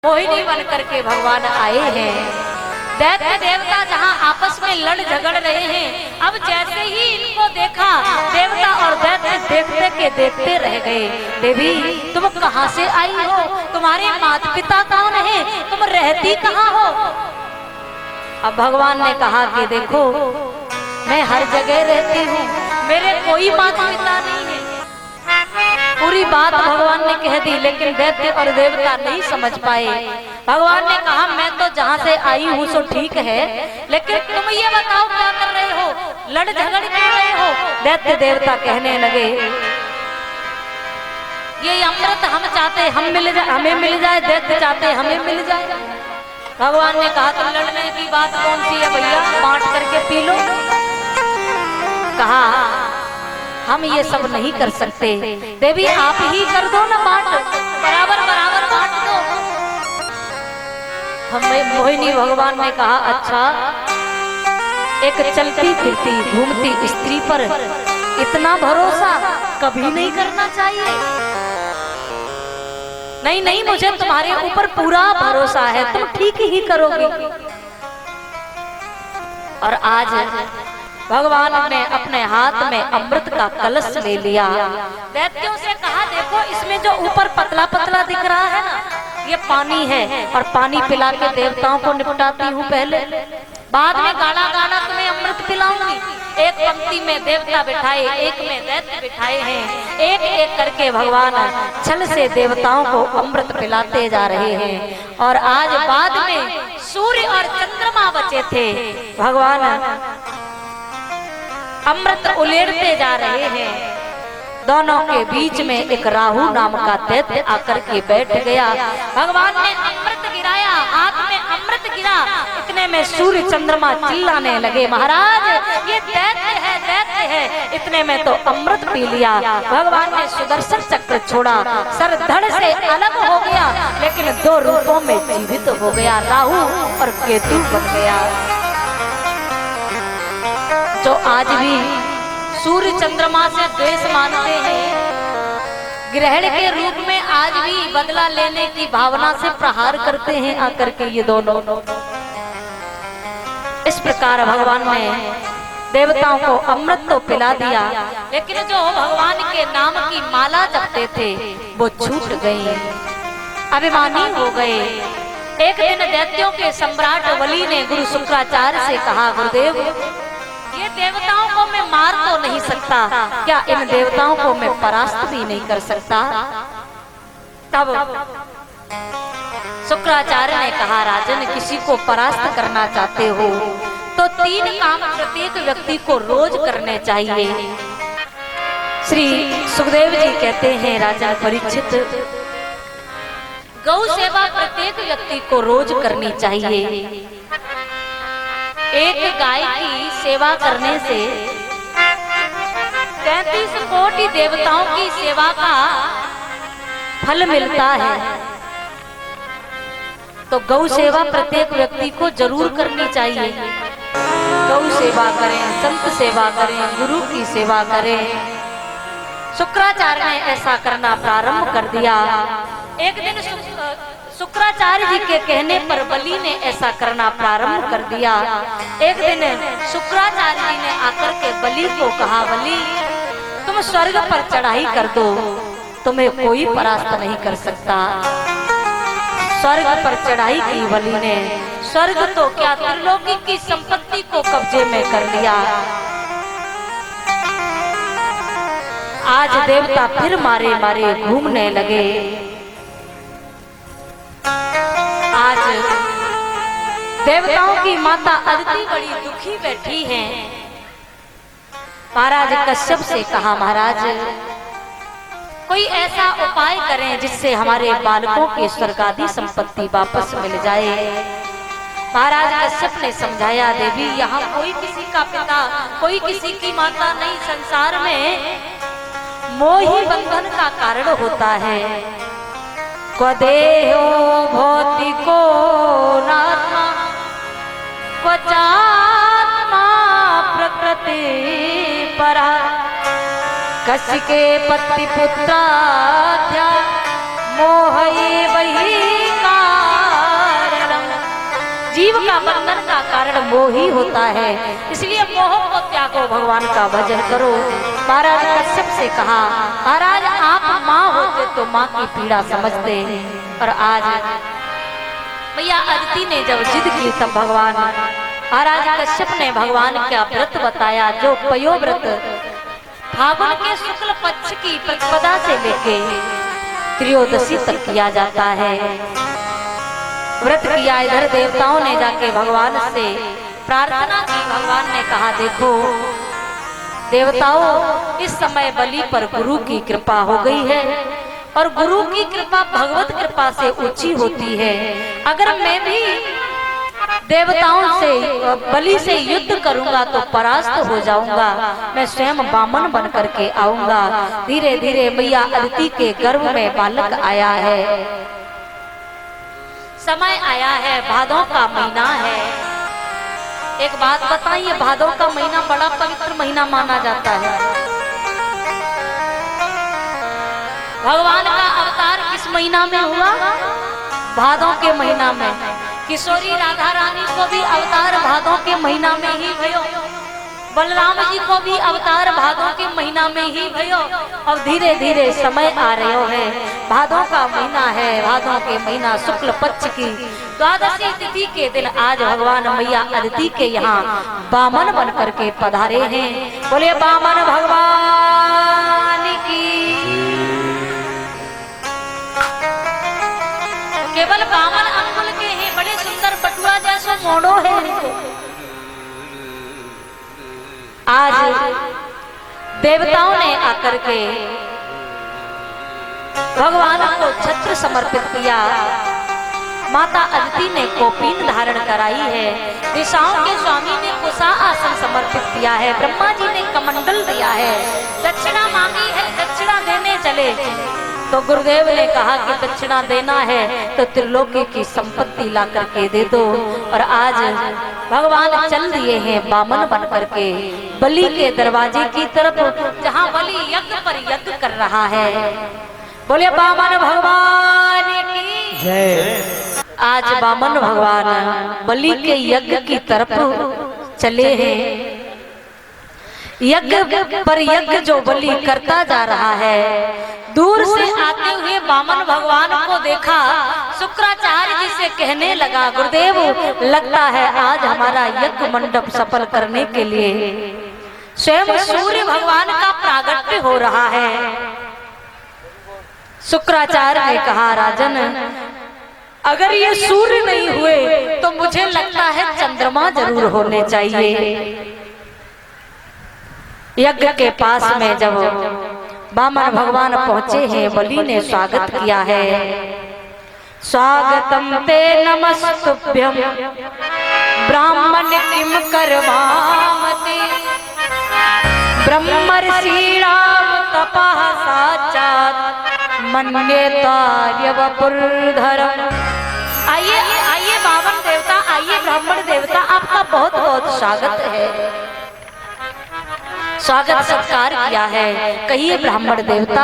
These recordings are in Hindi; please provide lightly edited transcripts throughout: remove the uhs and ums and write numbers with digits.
मोहिनी बन करके भगवान आए हैं। दैत्य देवता जहां आपस में लड़ झगड़ रहे हैं, अब जैसे ही इनको देखा देवता और दैत्य देखते के देखते रह गए। देवी तुम कहां से आई हो? तुम्हारे माता पिता कौन है? तुम रहती कहां हो? अब भगवान ने कहा कि देखो मैं हर जगह रहती हूँ, मेरे कोई माता पिता नहीं है। पूरी बात भगवान ने कह दी, लेकिन दैत्य और देवता नहीं समझ पाए। भगवान ने कहा मैं तो जहाँ से आई हूँ सो ठीक है, लेकिन तुम ये बताओ क्या कर रहे हो, लड़ झगड़ क्यों रहे हो? दैत्य देवता कहने लगे ये अमृत हम चाहते हमें मिल जाए, दैत्य चाहते हमें मिल जाए। भगवान ने कहा तो लड़ने की बात कौन सी है भैया, बांट करके पी लो। कहा हम ये सब नहीं कर सकते, देवी आप ही कर दो ना, बांट बराबर बराबर बांट दो। हमें मोहिनी भगवान ने कहा अच्छा, एक चलती फिरती घूमती स्त्री पर इतना भरोसा कभी नहीं करना चाहिए। नहीं नहीं, मुझे तुम्हारे ऊपर पूरा भरोसा है, तुम ठीक ही करोगे। और आज भगवान ने अपने हाथ में अमृत का कलश ले लिया। दैत्यों से कहा देखो इसमें जो ऊपर पतला पतला दिख रहा है ना, ये पानी है, और पानी पिला के देवताओं को निपटाती हूँ पहले, बाद में गाढ़ा गाढ़ा तुम्हें अमृत पिलाऊंगी। एक पंक्ति में देवता बिठाए, एक में दैत्य बिठाए हैं, एक एक करके भगवान छल से देवताओं को अमृत पिलाते जा रहे हैं। और आज बाद में सूर्य और चंद्रमा बचे थे, भगवान अमृत उलेड़ते जा रहे हैं। दोनों के बीच में एक राहु नाम का दैत्य आकर के बैठ गया। भगवान ने अमृत गिराया, हाथ में अमृत गिरा, इतने में सूर्य चंद्रमा चिल्लाने लगे महाराज ये दैत्य है, दैत्य है। इतने में तो अमृत पी लिया। भगवान ने सुदर्शन चक्र छोड़ा, सर धड़ से अलग हो गया, लेकिन दो रूपों में जीवित हो गया, राहु और केतु बन गया। जो आज भी सूर्य चंद्रमा से द्वेष मानते हैं, ग्रहण के रूप में आज भी बदला लेने की भावना से प्रहार करते हैं आकर के ये दोनों। इस प्रकार भगवान ने देवताओं को अमृत तो पिला दिया, लेकिन जो भगवान के नाम की माला जपते थे वो छूट गई, अभिमानी हो गए। एक दिन दैत्यों के सम्राट बलि ने गुरु शुक्राचार्य से कहा गुरुदेव ये देवताओं को मैं मार तो नहीं सकता, क्या इन देवताओं को मैं परास्त भी नहीं कर सकता? तब शुक्राचार्य ने कहा राजन किसी को परास्त करना चाहते हो तो 3 काम प्रत्येक व्यक्ति को रोज करने चाहिए। श्री सुखदेव जी कहते हैं राजा परीक्षित गौ सेवा प्रत्येक व्यक्ति को रोज करनी चाहिए। एक गाय की सेवा करने से 33 कोटि देवताओं की सेवा का फल मिलता है। तो गौ सेवा प्रत्येक व्यक्ति को जरूर करनी चाहिए। गौ सेवा करें, संत सेवा करें, गुरु की सेवा करें। शुक्राचार्य ने ऐसा करना प्रारंभ कर दिया। एक दिन शुक्राचार्य जी के कहने पर बलि ने ऐसा करना प्रारंभ कर दिया। एक दिन शुक्राचार्य जी ने आकर के बलि को कहा बलि तुम स्वर्ग पर चढ़ाई कर दो, तुम्हें कोई परास्त नहीं कर सकता। स्वर्ग पर चढ़ाई की बलि ने, स्वर्ग तो क्या त्रिलोकी की संपत्ति को कब्जे में कर लिया। आज देवता फिर मारे मारे घूमने लगे। आज देवताओं की माता अदिति बड़ी दुखी बैठी हैं। महाराज कश्यप से कहा महाराज कोई ऐसा उपाय करें जिससे हमारे बालकों की स्वर्गादि संपत्ति वापस मिल जाए। महाराज कश्यप ने समझाया देवी यहाँ कोई किसी का पिता, कोई किसी की माता नहीं, संसार में मोही बंधन का कारण होता है। क्वदेहो भौतिको नात्मा क्वचात्मा प्रकृति परा कशिके पति पुत्राध्या मोह वही का जीव का बंधन का कारण मोह ही होता है, इसलिए मोह को त्यागो, भगवान का भजन करो। महाराज कश्यप से कहा, महाराज आप माँ होते तो माँ की पीड़ा समझते, और आज भैया अदिति ने जब जिद की तब भगवान महाराज कश्यप ने भगवान का व्रत बताया, जो पयो व्रत फागुन के शुक्ल पक्ष की प्रतिपदा से लेके त्रयोदशी तक किया जाता है। व्रत किया, इधर देवताओं ने जाके भगवान से प्रार्थना की। भगवान ने कहा, देखो देवताओं, इस समय बलि पर गुरु की कृपा हो गई है, और गुरु की कृपा भगवत कृपा से ऊंची होती है। अगर मैं भी देवताओं से बलि से युद्ध करूंगा तो परास्त हो जाऊंगा, मैं स्वयं बामन बन करके आऊंगा। धीरे धीरे मैया अदिति के गर्भ में बालक आया है, समय आया है, भादों का महीना है। एक बात बताइए, भादों का महीना बड़ा पवित्र महीना माना जाता है। भगवान का अवतार किस महीना में हुआ? भादों के महीना में। किशोरी राधा रानी को भी अवतार भादों के महीना में ही भयो, बलराम जी को भी अवतार भादों के महीना में ही भयो। और धीरे धीरे समय आ रहे है, भादों का महीना है, भादों के महीना शुक्ल पक्ष की द्वादशी तिथि के दिन आज भगवान मैया अदिति के यहाँ बामन बन करके पधारे हैं। बोले बामन भगवान की। केवल बामन अंकुल के हैं, बड़े सुंदर बटुआ जैसा मोड़ो है इनको। आज देवताओं ने आकर के भगवान को छत्र समर्पित किया। माता अदिति ने कोपीन धारण कराई है, दिशाओं के स्वामी ने कुशा आसन समर्पित किया है, ब्रह्मा जी ने कमंडल दिया है, दक्षिणा मांगी है, दक्षिणा देने चले तो गुरुदेव ने कहा कि दक्षिणा देना है तो त्रिलोकी की संपत्ति ला करके दे दो। और आज भगवान चल दिए हैं बामन बन करके बलि के दरवाजे की तरफ, जहाँ बलि यज्ञ पर यज्ञ कर रहा है। बोले बामन भगवान की जय। आज बामन भगवान बलि के यज्ञ की तरफ चले हैं। यज्ञ पर यज्ञ जो बलि करता जा रहा है, दूर से आते हुए बामन भगवान को देखा, शुक्राचार्य जी से कहने लगा, गुरुदेव लगता है आज हमारा यज्ञ मंडप सफल करने के लिए स्वयं सूर्य भगवान का प्रागट्य हो रहा है। शुक्राचार्य ने कहा, राजन अगर ये सूर्य नहीं हुए तो मुझे लगता है चंद्रमा जरूर होने चाहिए। यज्ञ के पास में जब बामन भगवान पहुंचे हैं, बलि ने स्वागत किया है। स्वागतम ते नमस्तुभ्यम ब्राह्मण किम करवामते, ब्रह्मर्षिणाम तपः साक्षात् मन्येतार्यवपुर्धरम्। आइए आइए बामन देवता, आइए ब्राह्मण देवता, आपका बहुत बहुत स्वागत है। स्वागत सत्कार किया है। कहिए ब्राह्मण देवता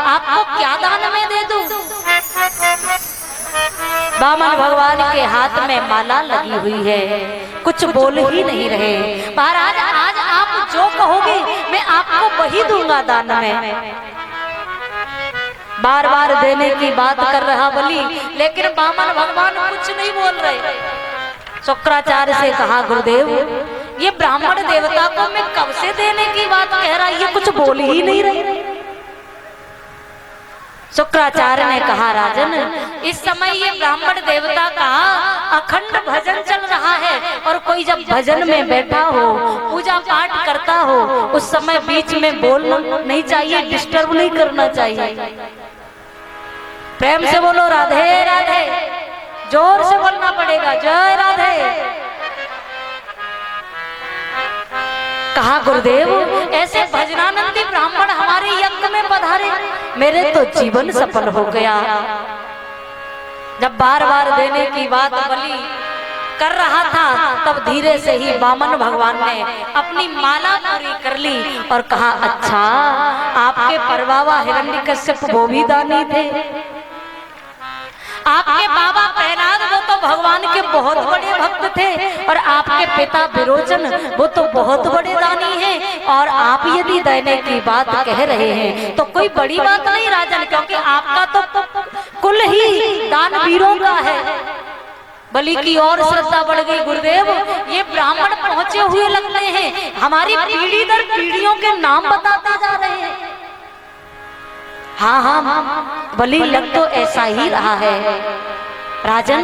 आपको क्या दान में दे दूं? बामन भगवान के हाथ में माला लगी हुई है, कुछ बोल ही नहीं रहे। महाराज आज आप जो कहोगे मैं आपको वही दूंगा दान में। बार बार देने की बात कर रहा बलि, लेकिन बामन भगवान कुछ नहीं बोल रहे। शुक्राचार्य से कहा, गुरुदेव ये ब्राह्मण देवता को मैं कब से देने की बात कह रहा, ये कुछ बोल ही नहीं रही। शुक्राचार्य ने कहा, राजन इस समय ये ब्राह्मण देवता का अखंड भजन चल रहा है, और कोई जब भजन में बैठा हो, पूजा पाठ करता हो, उस समय बीच में बोलना नहीं चाहिए, डिस्टर्ब नहीं करना चाहिए। प्रेम से बोलो राधे राधे, जोर से बोलना पड़ेगा, जय राधे। कहा, गुरुदेव ऐसे भजनानंदी ब्राह्मण हमारे यज्ञ में पधारे, मेरे तो जीवन सफल हो गया। जब बार बार देने की बात बलि कर रहा था, तब धीरे से ही बामन भगवान ने अपनी माला पूरी कर ली और कहा, अच्छा आपके परबाबा हिरण्यकश्यप वो भी दानी थे, आपके बाबा प्रहलाद वो तो भगवान के बहुत बड़े भक्त थे और आपके पिता विरोचन वो तो बहुत बड़े दानी हैं, और आप यदि देने की बात कह रहे हैं तो कोई बड़ी बात नहीं राजन, क्योंकि आपका तो कुल ही दानवीरों का है। बलि की और श्रद्धा बढ़ गई। गुरुदेव, ये ब्राह्मण पहुंचे हुए लगते हैं, हमारी पीढ़ी दर पीढ़ियों के नाम बताते जा रहे हैं। हाँ हाँ, बलि लग तो ऐसा ही रहा है राजन।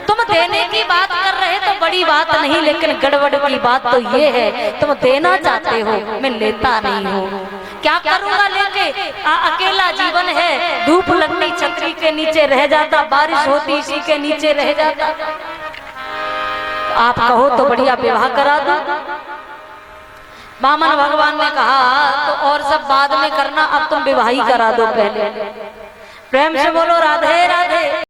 तुम देने की बात कर रहे तो बड़ी बात नहीं, लेकिन गड़बड़ की बात तो ये है तुम देना चाहते हो, मैं लेता नहीं हूँ। क्या करूँगा लेके? अकेला जीवन है, धूप लगनी छतरी के नीचे रह जाता, बारिश होती इसी के नीचे रह जाता। आप कहो तो बढ़िया विवाह करा दो। वामन भगवान ने कहा तो और सब बाद में करना, अब तुम विवाह ही करा दो पहले। प्रेम से बोलो राधे राधे।